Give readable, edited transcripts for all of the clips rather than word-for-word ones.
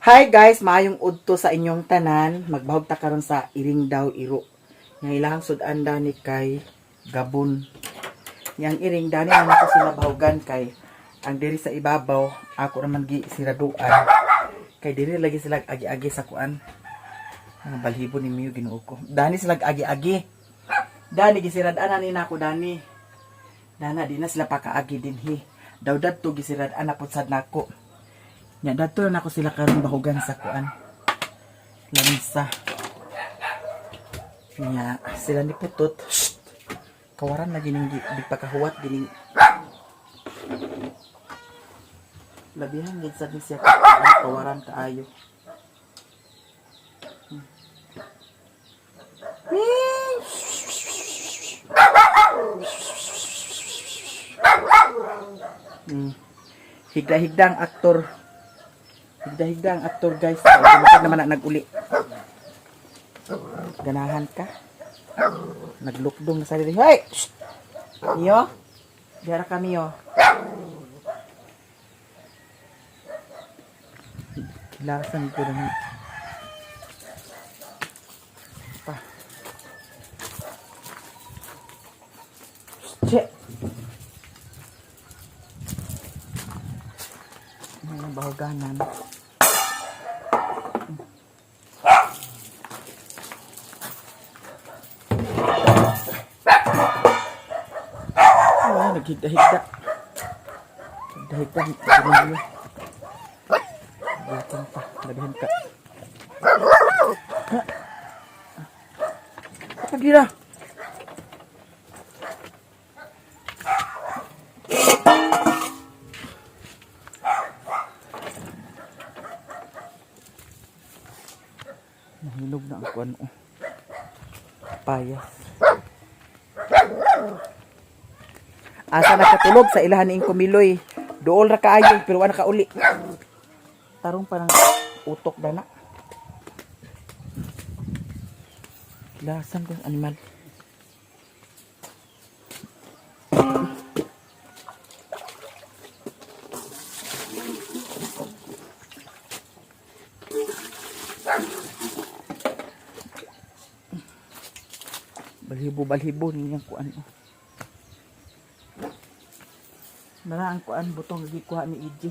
Hi guys, maayong udto sa inyong tanan. Magbahog ta karon sa iring daw iro. Nga ilahang sudan daw ni kay Gabon. Yang iring daw ni ako sila bahogan kay ang diri sa ibabaw ako naman gi siraduan. Kay diri lagi sila agi-agi sa kuan. Ang balhibo ni Miyo Ginoo ko. Dani sila agi-agi. Dani gisirad-an ni nako dani. Dana di na sila pakaagi dinhi. Daw dadto gisirad-an na pud sad nako. Nya dato na ako sila karon bahugan sa kuan. Lamisa. Nya sila ni putot. Shh. Kawaran na gining di pakahuwat gining. Labihan gid sad ni siya kawaran kaayo. Higda-higda ang aktor. Higda-higda ang aktor guys. Huwag naman na nag-uli. Ganahan ka. Naglukdong na sarili. Hoy! Shhh! Miyo? Diara ka Miyo. Kilasan ko rin. Pa. Shhh! May bahuganan. Naghigda-higda. Higda-higda. Higda-higda. Bukan pa. Labihan ka. Apa gira? Nahilog na ang kuwan. Payas. Asa nakatulog sa ilahan ni Kumiloy. Dool ra kaayo pero wala ka uli. Tarong pa ng utok dana. Kilasan ko animal. Balhibo niyang kuan. Nara ang kuan butong gikuha ni Iji.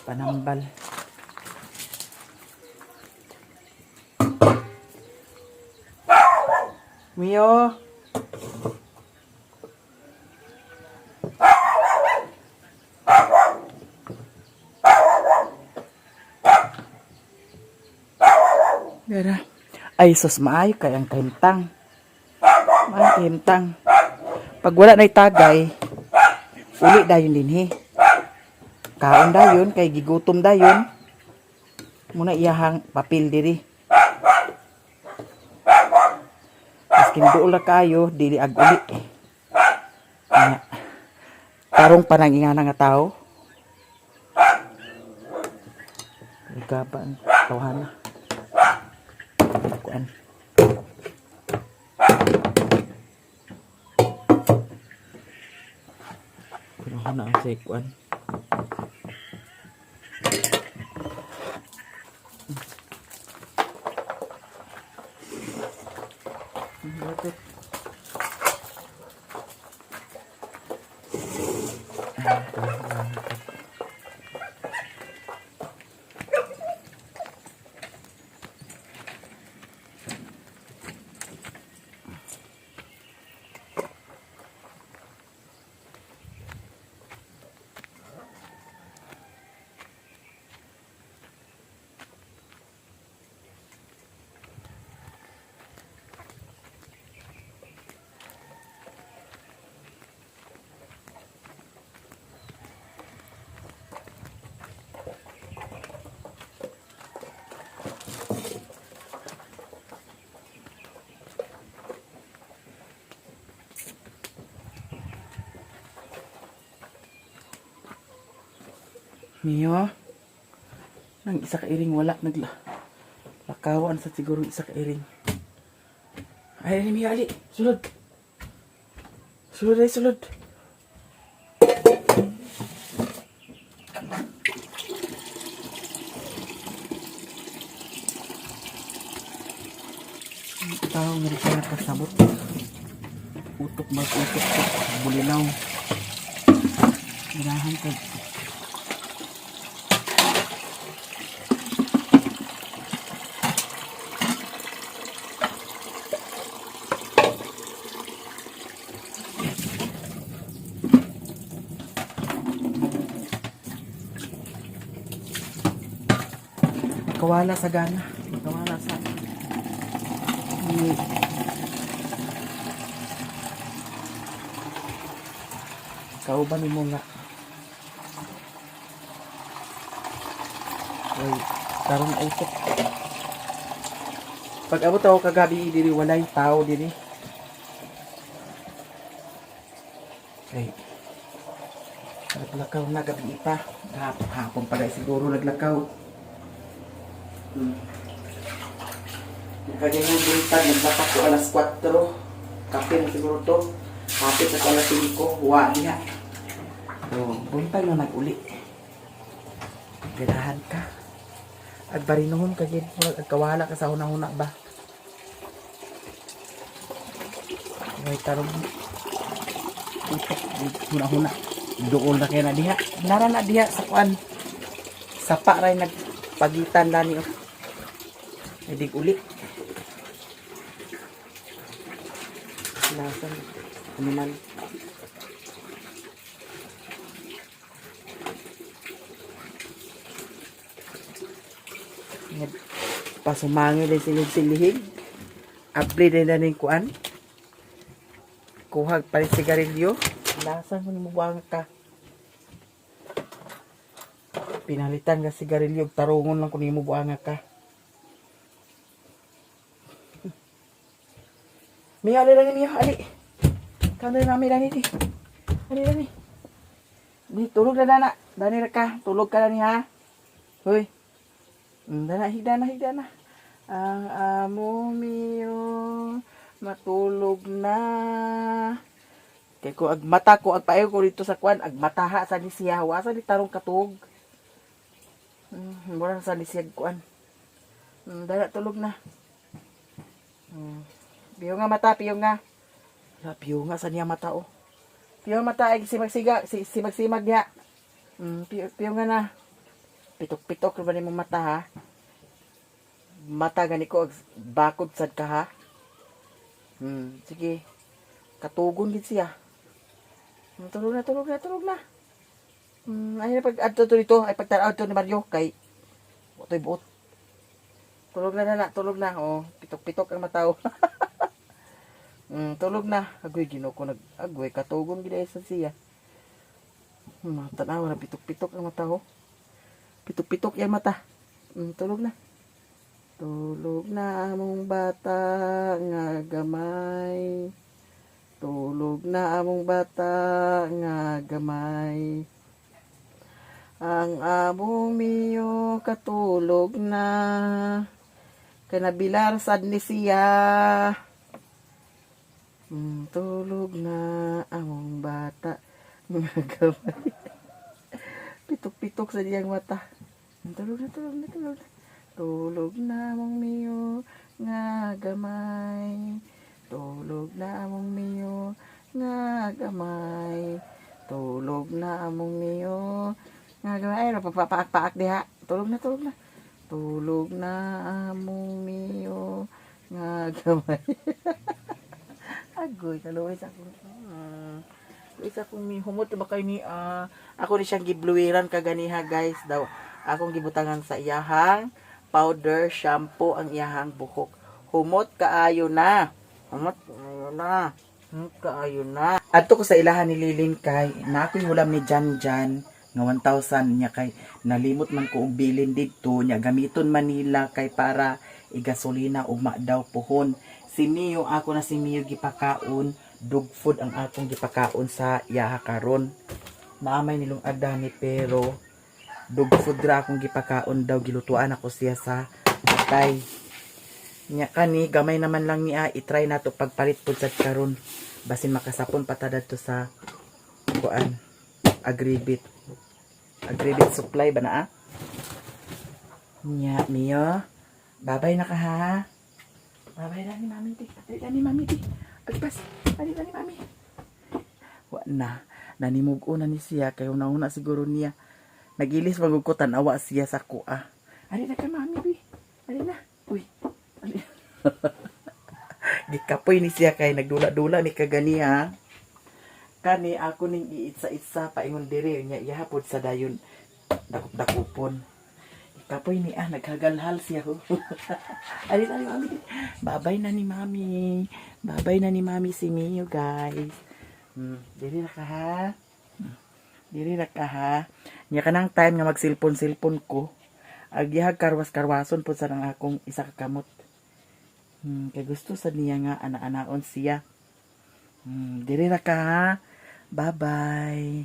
Panambal. Miyo. Dara. Ay sus maayo kay ang kahimtang. Maayo kahimtang. Pag wala na itagay, uli dayon dinhi. Kaon dayon kay gigutom dayon. Muna iyahang papel diri. Maskin duol ra kayo dili ag uli. Tarong panangingana nga tao. Gaban tawhana. Kuan. Kuno na ang kuan. Miyo, nang isa ka iring wala naglakawan sa siguro isa ka iring. Ay, Miyo, ali, sulod. Sulod ay sulod. Tao nga rin ka nakasabot. Utok mag-utok ko. Bulinaw. Ganahan ka. Kawala sa gana. Kawala sa kauban mo nga. Ay, tarong utok. Pag abot ako kagabi diri walay tao diri. Ay. Naglakaw na gabi pa. Hapon pa siguro naglakaw. Kanya yung buntag, nagbatak ko alas 4. Kape na siguro to. Kapit sa alas 5. Huwa niya. So, buntag na nag-uli. Ganahan ka. Agbarinohon ka gid. Agkawala ka sa una-una ba? May tarong utok. Huna-huna. Doon na kaya na diha. Nara na diha sa kuan. Sapa rin nagpagitan na niyo.Edig uli. Lasan. Animal. Pasumangin din silihig. Abli din na ning kuan. Kuhag pa rin sigarilyo. Lasan mo buwang ka. Pinalitan ka sigarilyo. Tarungon lang kung mo buwang ka. Mia, ali lang Mia, ali. Kano namin lang iti. Ali lang ni. Di tulog na dana. Dani ra ka, tulog ka na ni ha. Hoy. Dana higda na. Ang amo Mio matulog na. Kay ko agmata ko agpayo ko dito sa kwan, agmataha sa ni siya, wa sa ni tarong katug. Mura sa ni siya kwan. Dana tulog na. Piyo nga mata, piyo nga. Piyo nga sa niya mata, oh. Piyo nga mata, ay simag-simag niya. Piyo nga na. Pitok-pitok ba ni mong mata, ha? Mata gani ko, bakod sad ka, ha? Sige. Katugon din siya. Tulog na. Ay na pag-adto to dito, ay pagtaraw to ni Mario, kay butoy buot. Tulog na, oh. Pitok-pitok ang mata, oh. Tulog na. Agoy, ginoko nag-agoy. Katugon gina sa siya. Tanawa na pitok-pitok ang mata, ho. Pitok-pitok yung mata. Tulog na. Tulog na among bata nga gamay. Tulog na among bata nga gamay. Ang among Mio katulog na. Kanabilar sad ni siya. Tulog na among bata nga gamay. Pitok-pitok sa diyang mata. Tulog na. Tulog na among Mio nga gamay. Tulog na among Mio nga gamay. Tulog na among Mio nga gamay. Ay, papaak-paak diha. Tulog na. Tulog na among Mio nga gamay. Agoy, kaluwi sa akong humot ba kayo ni ako ni siyang gibluwiran kaganiha guys daw. Akong gibutangan sa iyahang powder shampoo ang iyahang buhok. Humot kaayo na. Adto ko sa ilahan ni Lilin kay na ako'y hulam ni Jan nga 1,000 niya kay nalimot man ko og bilin didto nya gamiton Manila kay para igasolina ugma daw pohon. Si Mio, ako na si Mio gipakaon, dog food ang akong gipakaon sa yaha karon. Naamay nilong adani pero dog food ra akong gipakaon daw, gilutuan ako siya sa patay. Nya kani gamay naman lang niya, i-try nato pagpalit pud sad karon. Basin makasapon patada to sa kuan agribit supply ba na Nya Mio, babay na ka ha. Babay na ni mami di. Dali na ni mami di. Agpas. Dali na ni mami. Wa na. Nanimugo na ni siya. Kaya una-una siguro niya. Nagilis magugko tanawa siya sa kuha. Dali na ka mami di. Dali na. Uy. Dali. Gikapoy ni siya kay nagdula-dula ni kagani ha. Kani ako ning iitsa-itsa paingon diri nya ihapod sa dayon dakupon. Kapoy ni naghagalhal siya ho. Ali mami. Babay na ni mami. Babay na ni mami si Mio guys. Diri ra ka ha. Diri ra ka ha. Nya kanang time nga magsilpon-silpon ko. Agyahag karwas-karwason po sa nang akong isa ka kamot. Kay gusto sa niya nga ana-anaon siya. Diri ra ka ha. Bye-bye.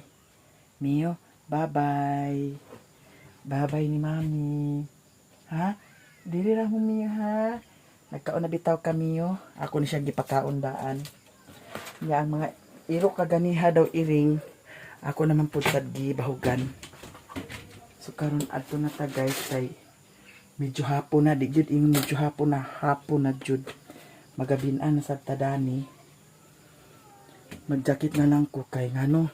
Mio, bye-bye. Bye-bye ni mami. Ha? Dili ra mo Mio ha. Nagkaon na bitaw ka Mio. Ako ni siya gipakaon daan. Ya ang mga iro kaganiha daw iring. Ako naman pud sad gibahugan. So karon adto na ta guys kay medyo hapon na di jud ingon medyo hapon na jud. Magabin-an na sad ta dani. Magjakit na lang ko kay ngano.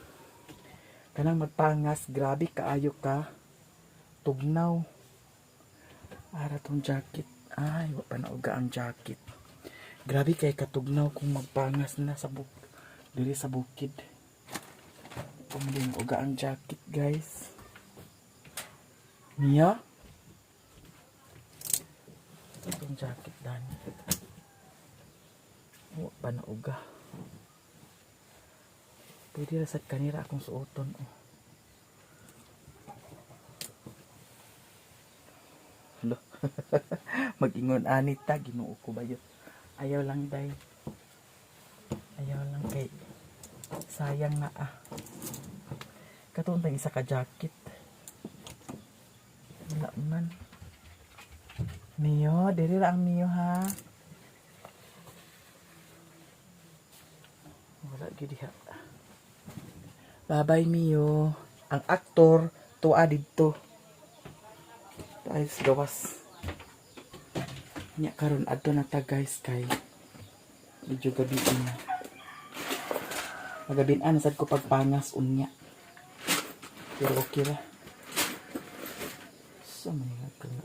Kanang magpangas, grabe kaayo ka. Tugnaw. Ara tong jacket. Ay, wa pa nauga ang jacket. Grabe kay katugnaw kung magpangas na sa diri sa bukid. Kung di uga ang jacket, guys. Mia? Itong jacket dani. Wa pa nauga. Pwede rasad kanira akong suoton. Hello. Mag-ingon anita, Ginoo ko ba yun? Ayaw lang day. Ayaw lang kay sayang na Katuon tayong isa ka jacket. Wala man. Mio, diri ra ang Mio ha. Wala gid ha. Bye-bye Mio. Ang aktor tuwa didto. Ayos gawas. Nya karon adto na ta guys kay medyo gabi na. Magabin-an sad ko pagpangas unya. Pero okay ra. So man ka na.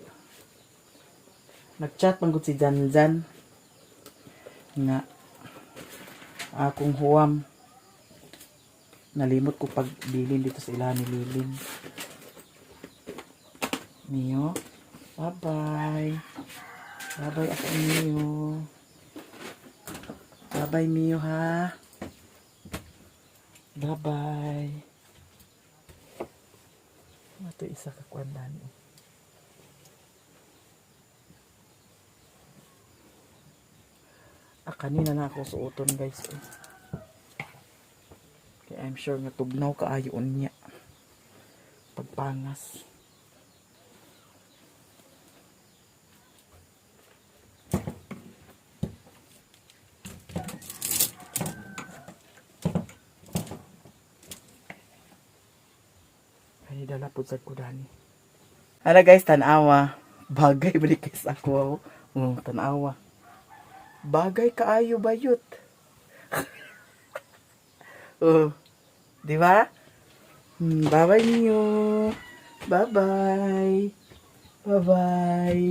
Nag-chat man gud si Janjan nga akong huwam. Nalimot ko pagbilin dito sa ilahan ni Lilin. Mio, bye-bye. Bye-bye ako Mio. Bye-bye Mio ha. Bye-bye. Ito isa ka kwandan. Kanina na ako suoton guys. Kaya I'm sure nga tugnaw kaayon niya. Pagpangas. Kani dala po sa kudani. Hala guys, tanawa. Bagay balik sa ako. Tanawa. Bagay kaayo bayot. Di ba? Bye-bye Mio. Bye-bye. Bye-bye.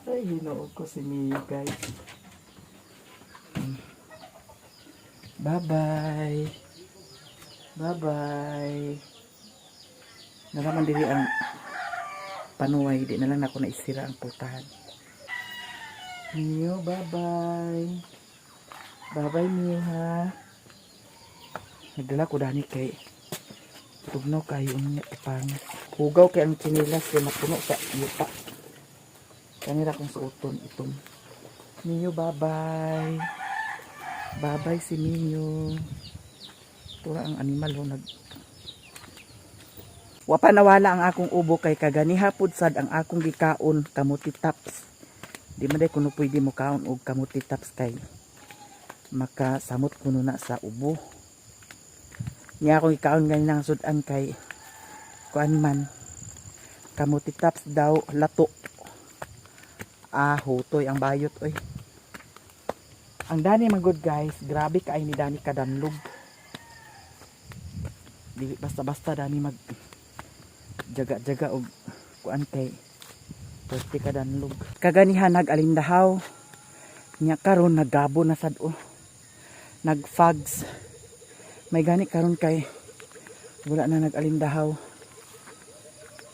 Ay, ginoo ko si Mio guys. Bye-bye. Bye-bye. Nalaman diri ang panuway. Di na lang ako naisira ang putahan. Mio, bye-bye. Bye-bye Mio ha. Nagdala ko dani kay tugnaw kayo niya ipangat. Hugaw kay ang chinilas kay mapuno sa yuta. Kanira kong suoton itong. Mio, bye-bye. Bye-bye si Mio. Ito ang animal ho nag. Wapa nawala ang akong ubo kay kaganiha pud sad ang akong gikaon kamuti taps. Di man day kuno pwede mo kaon og kamuti taps kay makasamot kuno na sa ubo. Niya akong ikaon ganin ang sudan kay kuan man kamuti taps daw lato. hutoy ang bayot oy. Ang dani man good guys, grabe ka ay ni dani kadanlog. Dili basta-basta dani mag jaga-jaga og kuan kay pwede kadanlog. Kaganihan nag-alindahaw. Nya karon naggabo na sad o. Nagfags. May gani karon kay wala na nag-alindahaw.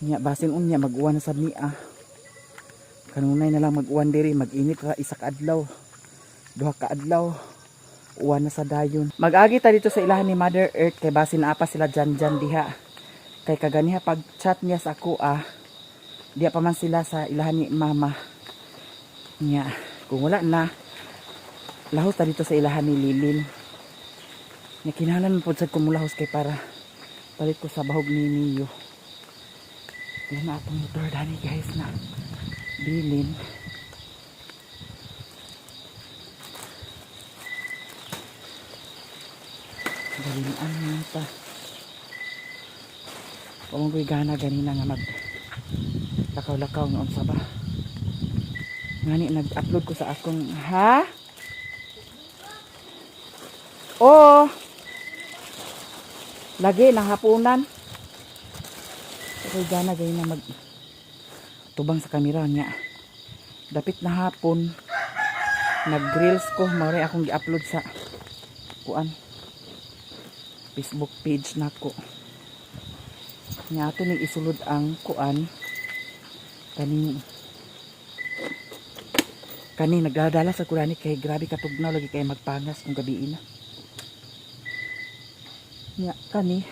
Nya basin unya mag-uwan na sad niya. Kanunay na lang mag-uwan diri, mag-init ra isa ka adlaw. Duha ka adlaw. Uwan na sa dayon. Mag-agi ta dito sa ilahan ni Mother Earth kay basin apa sila dyan diha. Kay kaganiha pag chat niya sa ako diya pa man sila sa ilahan ni Mama. Nya kung wala na lahos ta dito sa ilahan ni Lilin. Nya kinahanglan po sad ko mulahos kay para palit ko sa bahog ni Niyo. Yan na atong motor dani guys na bilin. Galinaan mo pa. Kung ko'y gana ganina nga mag lakaw-lakaw nga unsa ba. Ngani nag-upload ko sa akong ha? Oo. Lagi na hapunan. Ko'y gana ganina mag tubang sa kamera niya. Dapit na hapon nag-reels ko, mauray akong gi-upload sa kuan Facebook page nako. Nya ato ning isulod ang kuan kani nagdadala sa kurani kay grabe katugnaw lagi kay magpangas kung gabi na. Nya kani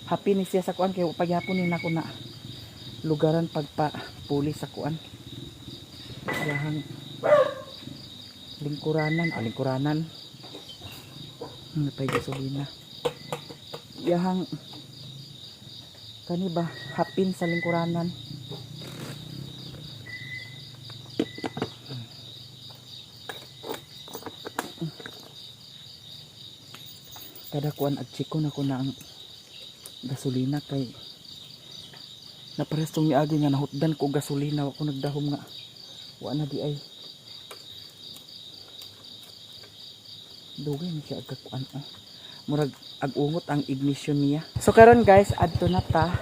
happy ni siya sa kuan kay pagyapon ni nako na lugaran pagpa-puli sa kuan. Yahang lingkuranan. Pay gasolina. Yahang kani ba hapin sa lingkuranan. Kada kuan agchiko na ko na ang gasolina kay naparestong niagi nga nahutdan ko gasolina ako nagdahom nga wa na di ay dugay ni siya agkakuan murag agungot ang ignition niya. So karon guys adto na ta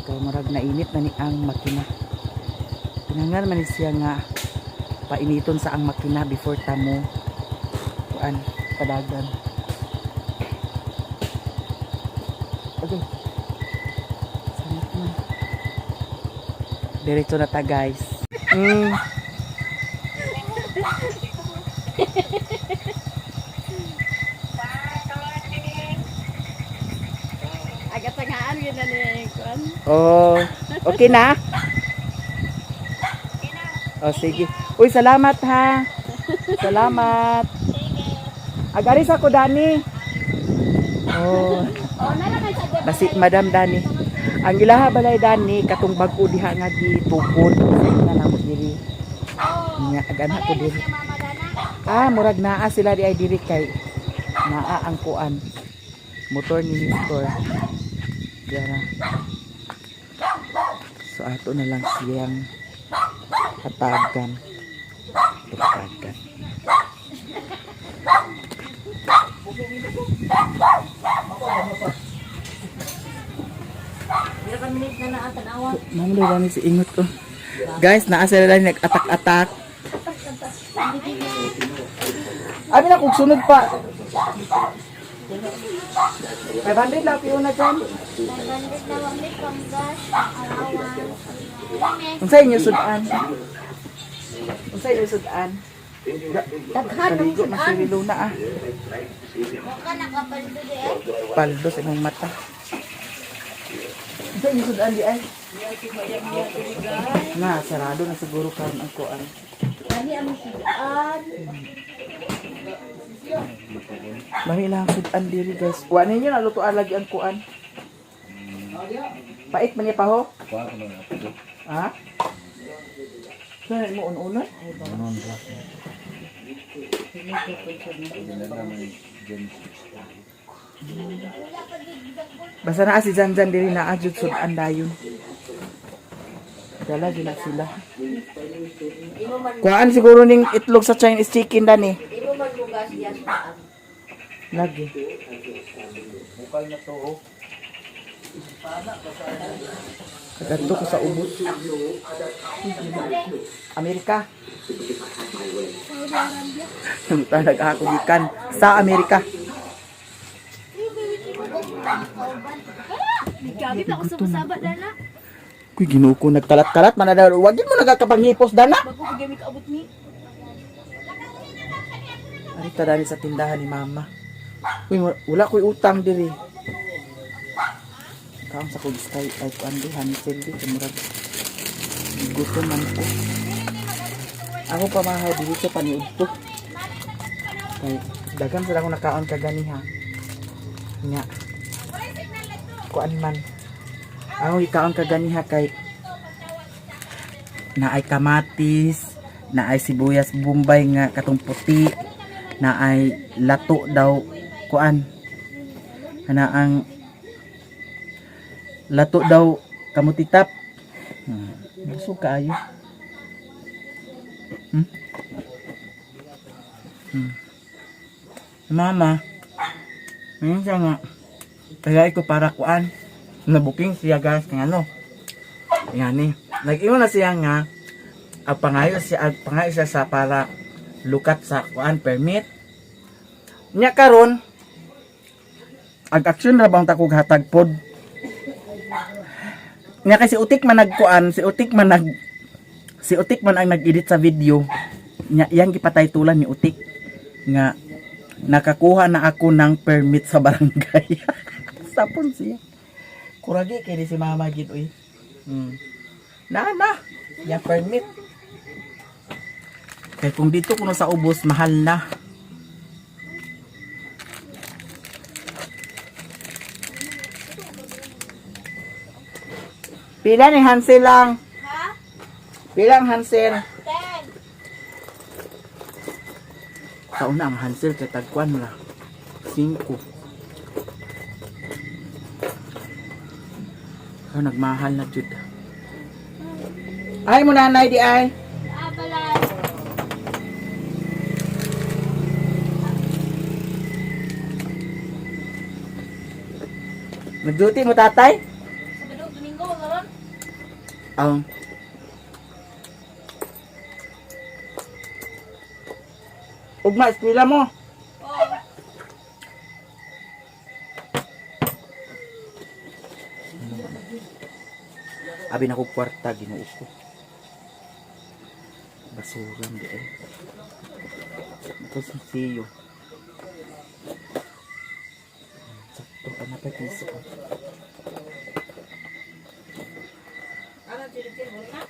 kay murag nainit na ni ang makina. Tinanggal man siya nga painiton sa ang makina before ta mo kuan padagan. Okay. Diretso na ta guys. Agak tengahan yun na rin. Oh, okay na? Oh, sige. Uy, salamat ha. Salamat. Agaris ako Dani. Oh. Basi Madam Dani. Ang ilaha balay Dani katong bag-o diha nga gitukod sa lang diri. Nya agana ko diri. Murag naa sila di ay diri kay naa ang kuan. Motor ni Mr. Diara. So ato na lang siyang hatagan. Hatagan. Mamuli lang si ingot ko. Guys, naasa lang nag-atak-atak. Abi na kung sunod pa. 500 lang piyo na dyan. 500 na wang litong gas, alawan. Kung sa inyo sudan. Kung sa inyo sudan. Daghan ng Kaligo, masirilo na Mukha nakapaldo di eh. Paldo sa imong mata. Kung sa inyo sudan di ay. Na, sarado na siguro karon ang kuan. Kani ang sudan. Mami lang sudan diri guys. Kuan ninyo na lutuan lagi ang kuan. Pait man niya pa ho? Ha? Saan mo ununan? Basta na si Janjan diri na ajud sudan dayon. Dala gina sila. Kuhaan siguro ning itlog sa Chinese chicken dani. Imo man bugas yan pa. Lagi. Kaganto ko sa ubos. Amerika. Talag ako gikan sa Amerika. Gamit ako sa masaba dana. Kuy Ginoo ko nagkalat-kalat man na daw. Wag mo nagakapanghipos dana. Bago ko gamit abot ni. Arita dali sa tindahan ni mama. Uy, wala ko'y utang diri. Kaon sa kong style ay kuandi hansel di kumurag. Gusto man ko. Ako pa mahay dito paniud to. Kay dagan sila ko nakaon kaganiha. Nya. Kuan man. Ako ikaon kaganiha kay naay kamatis, naay sibuyas bombay nga katong puti, naay lato daw kuan. Ana ang lato daw kamutitap. Busog kaayo. Mama, ayun siya nga. Kaya ko para kuan. Nabuking siya guys kaya ano. Yan eh. Nag-iwan na siya nga. Ang pangayo siya sa para lukat sa kuan permit. Nya karon ag-action ra bang takog hatag pod. Nya kasi utik man nagkuan, si utik man ang nag-edit sa video. Nya yang gipatay tulan ni utik nga nakakuha na ako ng permit sa barangay. Sapon siya. Kuragi kay di si mama gid uy. Na. Yang permit. Kaya kung dito kuno sa ubos mahal na. Pila ni Hansel lang? Ha? Pilang Hansel? 10. Kauna ang Hansel kay tagkuan ra. 5. Oh, nagmahal na jud. Ay mo nanay di ay. Abalay. Nag-duty mo tatay? Sabado Domingo karon. Ang Ugma, eskwela mo. Oh. Abi na ko kwarta Ginoo ko. Basuran di ay. Ito siyo. Sakto ka na pa piso ko. Ano tinutin mo na?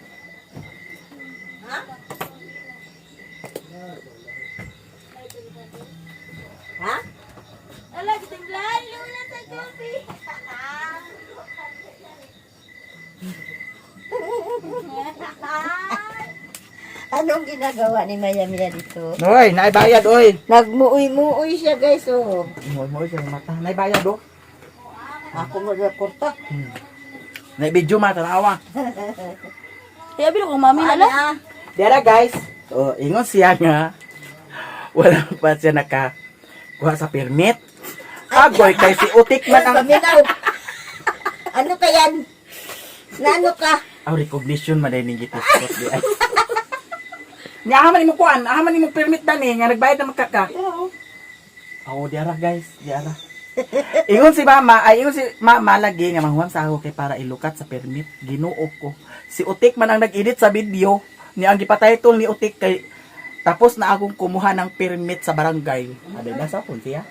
Ha? Ha? Ala, kitinglan. Luna sa coffee. Anong ginagawa ni Maya Mia dito? Noy, naibayad oy. Nagmuuy-muuy siya guys, oh. Mo sa mata. Naibayad do. Ako mo na porta. Naibidyo mata tanawa. Kaya bilo kong mami nala. Dera guys. Oh, ingon siya nga. Wala pa siya kuha sa permit. Agoy kay si utik man ang Paminaw. Ano ka yan? Na ano ka? recognition man din gitis ko di ay. Nya haman mo kuan, haman mo permit dani nga nagbayad na magkaka. Oh, diara guys, diara. Ingon si mama lagi nga mahuam sa ako kay para ilukat sa permit. Ginoo ko. Si utik man ang nag-edit sa video. Ni ang gipatitle ni utik kay tapos na akong kumuha ng permit sa barangay. Abi na sa pun siya.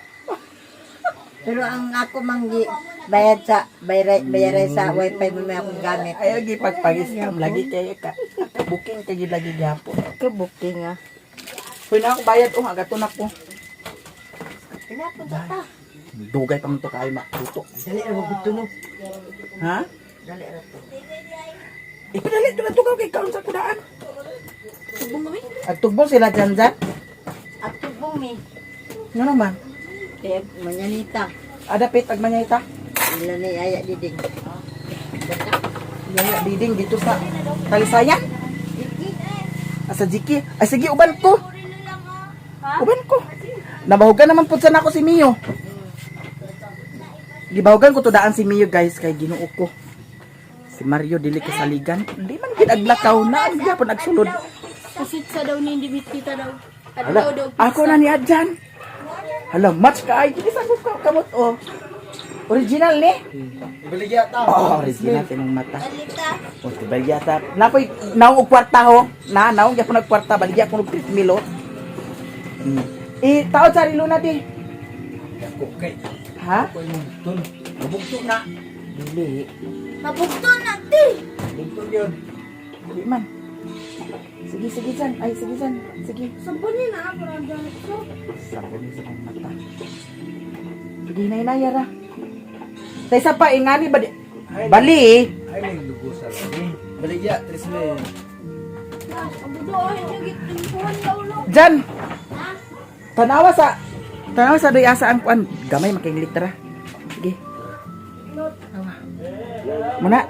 Pero ang ako manggi bayaray sa wifi mo may akong gamit. Ayaw gipagpag-scam lagi kay ka. Booking kay lagi gyapon. Ka booking ah. Hoy na ako bayad agaton ako. Pinapunta ta. Dugay pa man to kay matuto. Dali ra mo no. Ha? Dali ra to. Ipinalit na to kay kaon sa kudaan. Subong kami. At tugbong sila dyan. At tubong mi. Nga naman. Kaya manyanita. Adapit ag manyayta. Ila ni aya diding. Yaya diding dito sa Talisayan. Asa Jiki. Ay sige uban ko. Uban ko. Nabahugan naman pud sana ako si Mio. Gibahugan ko to daan si Mio guys kay Ginoo ko. Si Mario dili kasaligan. Di man gid aglakaw na ang gyapon agsulod. Kasi sa daw ni Indibit kita daw. At Hala, daw ako na ni Adjan. Hala, match ka ay. Hindi sa ko kamot oh. Original ni? Ibaligya ta. Oh, original tinong mata. Alita. O, baligya ta. Napoy, naong og kwarta ho. Naong gyapon og kwarta, baligya ko og 3,000 ho. Taod sa rilo na di. Okay. Ha? Ako yung tun. Mabugto na. Dili. Mabugto na, ti. Bugto yun. Dili man. Sige, sige dyan. Ay, sige dyan. Sige. Sabunin na ako ng dyan ito. Sabon sa kong mata. Sige, inayara. Sa isa pa, ingani ba di? Bali. Ay, may lugo sa lagi. Baligya, 3,000. Abudo, hindi gitimpuan daw no. Dyan. Tanawa sa doy asa ang kuan. Gamay making litra. Sige. Awa. Muna.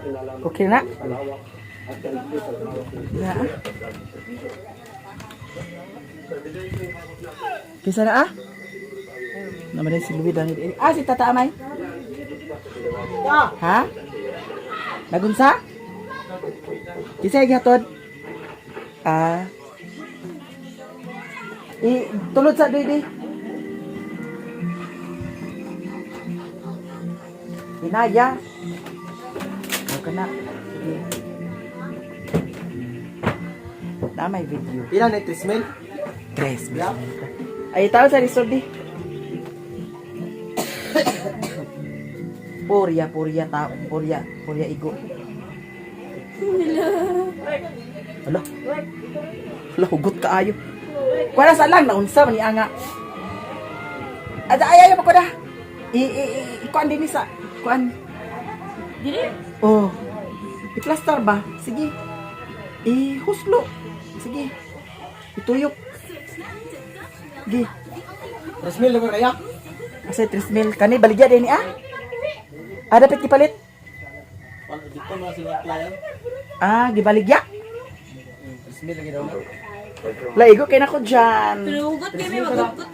Okay na. Ya. Kisa na ah? Naman si Louie Daniel. Si Tata Amay. Ha? Nagunsa? Kisa yung hatod? Tulod sa doy di. Inaya. Huwag ka na. Sige. Na may video. Ilan na 3,000? Tres. Ay, tao sa resort di. Purya igo. Hala. Hala, hugot ka ayo. Kuha na sa lang, naunsa, manianga. Ayaw ko na. Kuan din sa, kuan. Dili. Oh. I-plaster ba? Sige. I-huslo. Sige. Ituyok. Sige. 3,000 lang kaya? Asa 3,000. Kani, baligya din ah. Dapat ipalit. Dito mga sila klient. Gibaligya. 3,000 lagi daw na. Laigo kay nako dyan. Pero hugot kayo may magagot.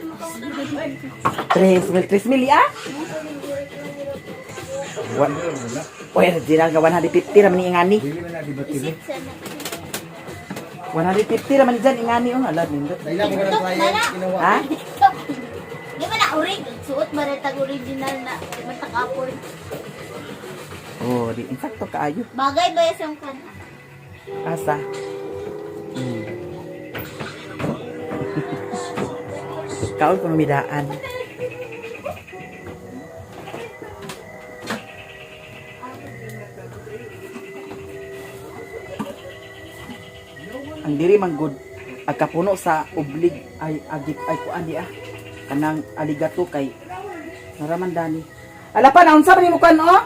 3,000 ah. Oy, original nga 150 naman ni ingani. Dili man na dibatili. 150 naman ni dyan ingani. Ala, nindot. Dahil lang ko ng client ginawa. Ha? Di ba na orig? Suot ba rin original na matakapon? Oh, di insakto kaayo. Bagay ba yung kan? Asa? Kaon kung midaan. Ang diri man good agkapuno sa ublig ay kuan di kanang aligato kay naraman dani. Ala pa naunsa man mo kan oh?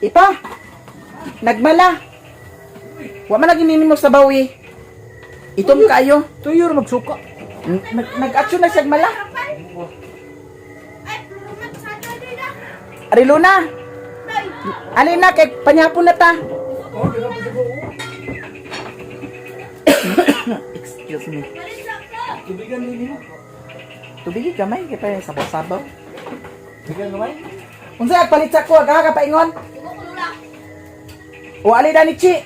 Ipa. Nagmala. Wa man lagi nini mo sa bawi. Itom kayo. Tuyo magsuka. Nag-action na siya mala. Ari Luna. Alina kay panyapon na ta. Excuse me. Tubigan din mo. Tubig gamay kay pa sabaw-sabaw. Tubigan gamay. Unsa agpalit sa ko aga ka paingon? O ali dani chi.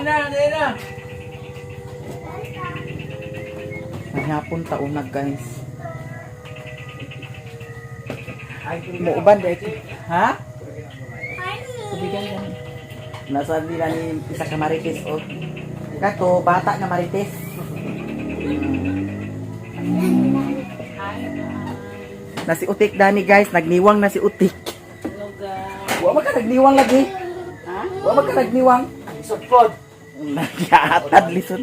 Na. Maghapon taunag guys. Muuban dahil. Ha? Tubigan yan. Nasa nila ni isa ka marites o. Kato, bata na marites. Na si Utik Dani guys, nagniwang na si Utik. Wa man ka nagniwang lagi. Ha? Wa man ka nagniwang. Support. Nagyatad lison.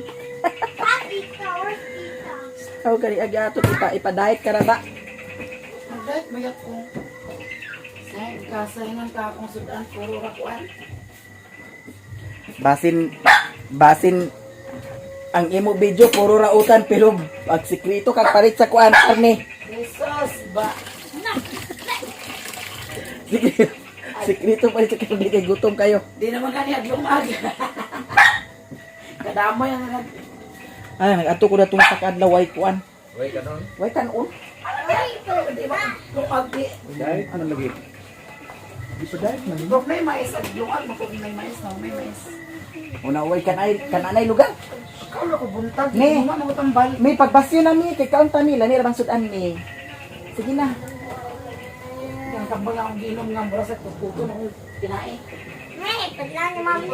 Aw kani agyato ipadayet ka ra ba? Dahil mayat ko. Kasayangan ka akong sudan puro rakuan. Basin ang imo video puro rautan pero pag sikrito kag parit sa kuan karne. ba? Sikreto pa rin sa hindi kay gutom kayo. Di naman kani aglumag. Kadamay ang nag... Ay, nag-ato ko na itong sakadlaw, way kuan. Way ka nun? Way kanon. Ay, di ba? Lumag di. Dahil? Ano lagi? Di pa dahil man. Bro, may mais at lumag mo kung may mais na, may mais. Una, way kananay lugar. Kaulo ko buntag, Ne. luma mo tambal. May pagbasyo na mi, kay kaunta nila, ni rabang sudan mi. Sige na. Ang tambal na akong ginom ng bros at kukuto na akong kinain. Hey, paglaan ni mami.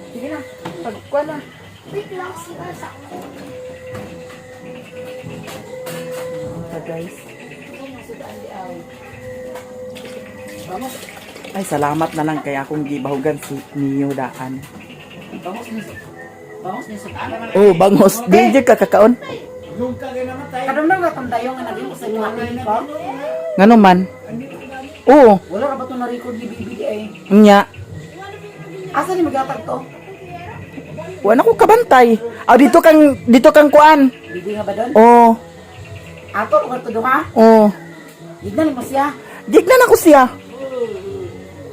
Sige na. Pagkuan na. Wait lang siya sa ako. Guys. Sudan di ay. Vamos, Ay, salamat na lang kay akong gibahugan si Niyo daan. vamos ni sudan. Oh, bangos. Di ka kakaon. Yung ka kayo namatay. Kadamdam ka tandayong nga naging sa inyo atin pa. Ngano man? Oo, Wala ka ba ito na-record ni BBD ay? nya. Asa ni magatag to? Wala ko kabantay. Dito kang kuan. BBD nga ba doon? Oh, Ato, lugar to doon ha? oh. Gignan mo siya. Gignan ako siya.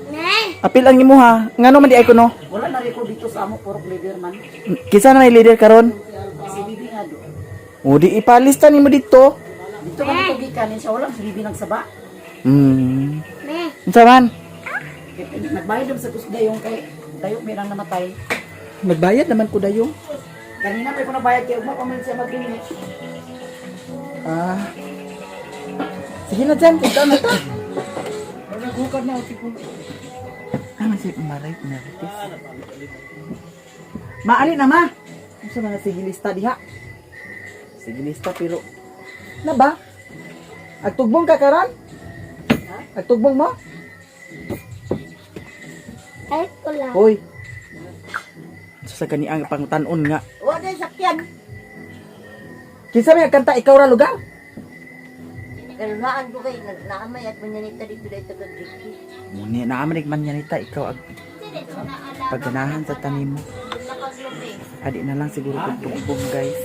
Ne. Apil ang imo ha. Ngano man di ay kuno? Wala na-record dito sa amo, puro leader man. Kisa na may leader karon? Si BBD nga doon. O di ipalista nimo dito. Dito ka dito gikanin siya, wala si BBD nagsaba. Ne. Unsa man? Nagbayad naman sa kusdayong kay Dayok may nang namatay. Nagbayad naman ko dayo. Kanina may ko nabayad kay Ugma pa man siya mag-limit. Ah. Sige na dyan, punta na ta. Nagukad na ako siguro. Ah, masip maray na ritis. Maali na ma. Ano sa mga sigilista diha? Sigilista pero na ba? Agtugbong ka karon? Agtugbong mo? Ay, ko lang. Hoy. Sa kani ang pangutanon nga. Wala sakyan. Kinsa may kanta ikaw ra lugar? Kalmaan ko kay naamay at manyanita dito dito sa Diki. Muni na amanig man yanita ikaw ag pagganahan sa tanim mo. Adi na lang siguro kung tugbong guys.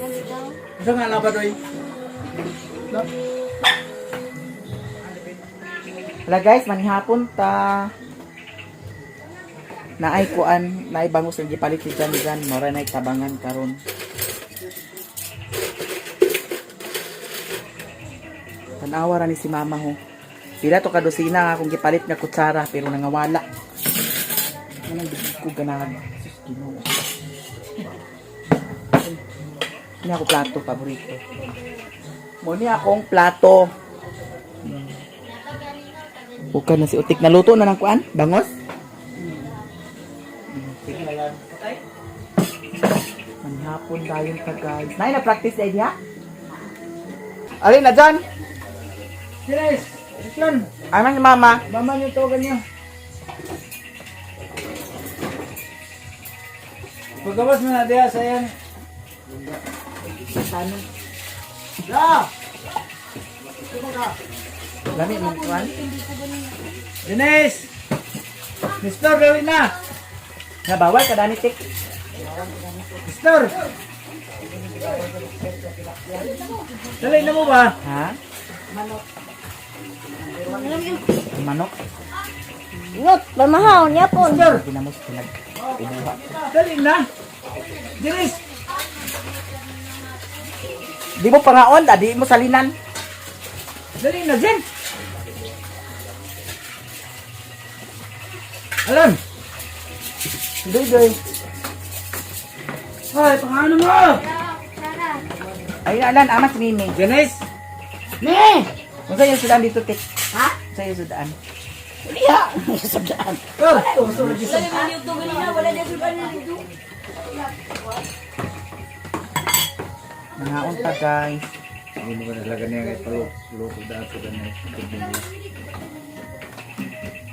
Ito nga labad oy. Hala guys, manihapon ta. Naay kuan, naay bangus nga gipalit si Jan, mora nay tabangan karon. Tanawa ra ni si mama ho. Pila to ka dosina nga akong gipalit nga kutsara pero nangawala. Anong bigit ko ganahan. Sus, Ginoo. Ini ako plato paborito. Mo ni akong plato. Bukan na si Utik. Naluto na ng kuan? Bangos? Sige na yan. Manhapon dayon ka guys. Nay na practice na idea? Alin na dyan? Silas! Islan! Anong ni mama? Mama niyo tawagan niyo. Pagkawas mo na diya sa yan. Ano? Da! Lami ng kuan? Denise! Mister, gawin na! Nabawal ka dani tik. Mister! Dali na mo ba? Ha? Manok. Ngot, mamahaw niya po. Mister! Ginamos pinag pinuha. Dali na! Denise! Di mo pangaon, di mo salinan. Dali na, Jen! Alam! Doy. Ay, pangano mo! Ayun alan, ama si Mimi. Denise! Ne! Kung sa'yo sudan dito tik. Ha? Sa'yo sudan. Iya, sabdaan. Oh! Nangaon pa guys. Hindi mo ka nalaga niya kahit paluto dahil ko na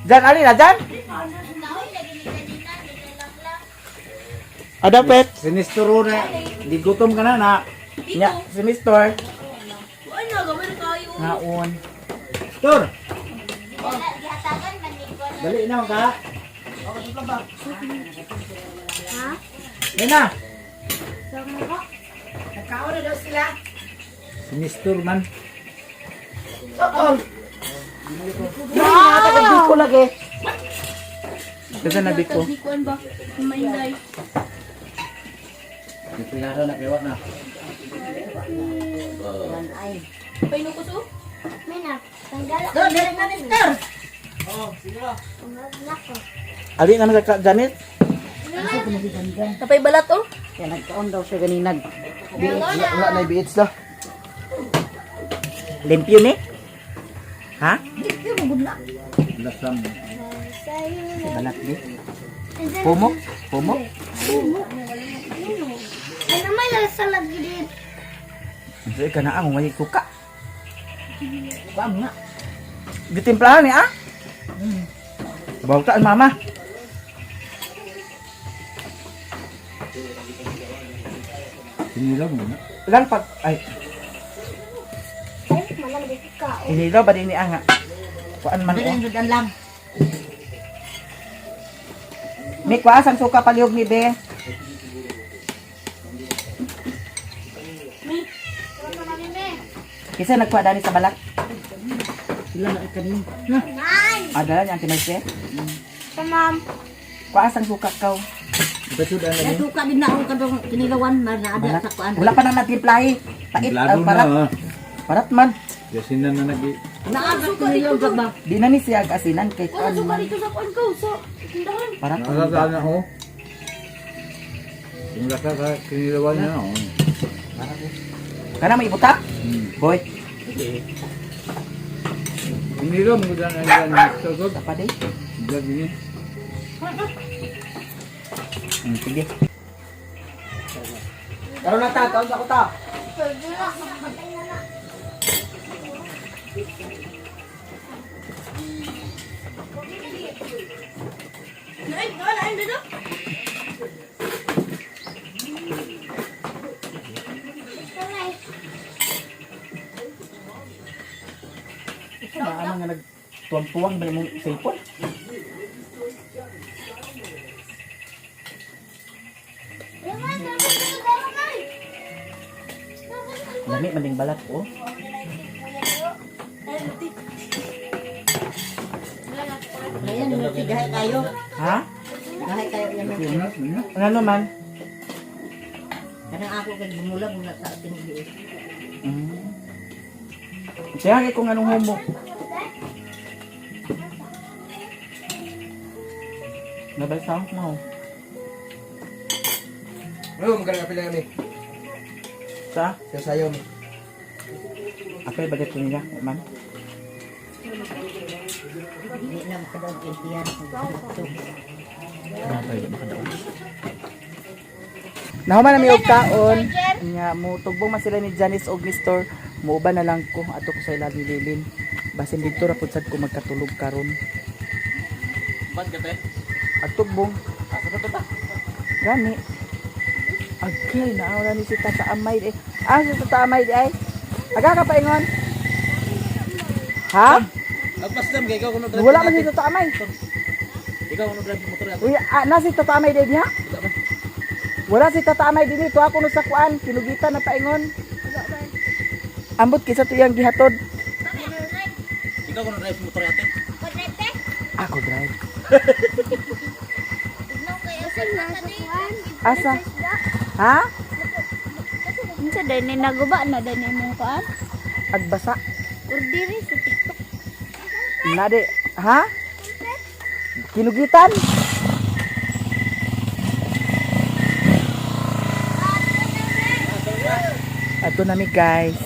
Jan, alin na Jan? Ada pet. Sinisturo na, di gutom ka na na. Nya, si Mister. Ngaon. Tur! Gihatagan man ni ko. Dali na ka. Ha? Yan na! So mo ko. Nagkaon na daw sila. Sinistur man. Hindi ko lagi. Kasi nabi ko. Kuan ba? Mainday. Pipilaro na kaya na. Yan ay. Paino ko so? May na, tanggal So, dali na mister. nako. Ali naman ka Janet. Napay balat oh. Yan, nagkaon daw siya ganinag. Wala na ibiits daw. Limpyo ni? Ha? Lasam. Sa'yo Balat ni. Pumo? Pumo? Ay naman yung sa lagi din. Hindi ka na ang may suka. Pam nga. Gitimplahan ni ah? Bawa ka mama. Sinilaw mo na. Lang pag ay Ay, malang di ka. inilaw ba din ni anga? Kuan man Dali oh. na lang. May kwaas ang suka paliog ni Be. Kisa nagkuha dani sa balak. Sila na ikanin. Ada yang tinay Tamam. Kwaas ang suka kaw. Ipasudan na Yan suka din na akong kadong kinilawan man na ada sa kuan. Wala pa nang natimplahi. Pait Lado parat. na. Parat man. Yasinan na nag Naaga kinilawan ba? Di na ni siya asinan kay Wala kuan suka man. dito sa kuan ko sa tindahan. Parat. Nakasaan na ho. Yung lasa ka kinilawan na ho. Kana may ibutak? Boy. Kinilaw mo dyan ang dyan. Sasod. Tapa day. Vlog ini. Sige. Karon na ta, kaon sa ko ta. Ay, wala ay dito. Ito ba ang nga nagtuwang-tuwang ba yung cellphone? Lami man ding balat oh. Ayan, gahay kayo. Ha? Gahay kayo yan. Ano man? Kanang ako kay gumulag mula sa ating liit. Kaya kung anong homo. Nabay sound mo. Ano, magkano kapila kami? Sa? Sa sayo mo. Apay bagat ko nila, man. Hindi na makadaog kintiyan. Nahuman na may og kaon. Nga mo tugbong man sila ni Janice og Mr. Muuban na lang ko ato ko sa ilalim lilin. Basin dito ra pud sad ko magkatulog karon. Ba't ka te? At tugbong. Asa ka ta? Gani. Agay naawra ni si Tata Amay eh. Si Tata Amay ay. Aga ka paingon. Ha? Nagpasdam kay ikaw kuno Wala man si Tata Amay. Ikaw kuno drive motor ato. Uy, na si Tata Amay din ha? Wala si Tata Amay din ito ako no sa kuan, kinugitan na paingon. Ambot kisa tuyang gihatod. Ikaw kuno drive motor ato. Ako drive. Asa? Asa? Ha? Unsa dani naguba na dani mo kuan? Agbasa. Ordiri sa TikTok. Nade, ha? Kinugitan? Ato na mi guys.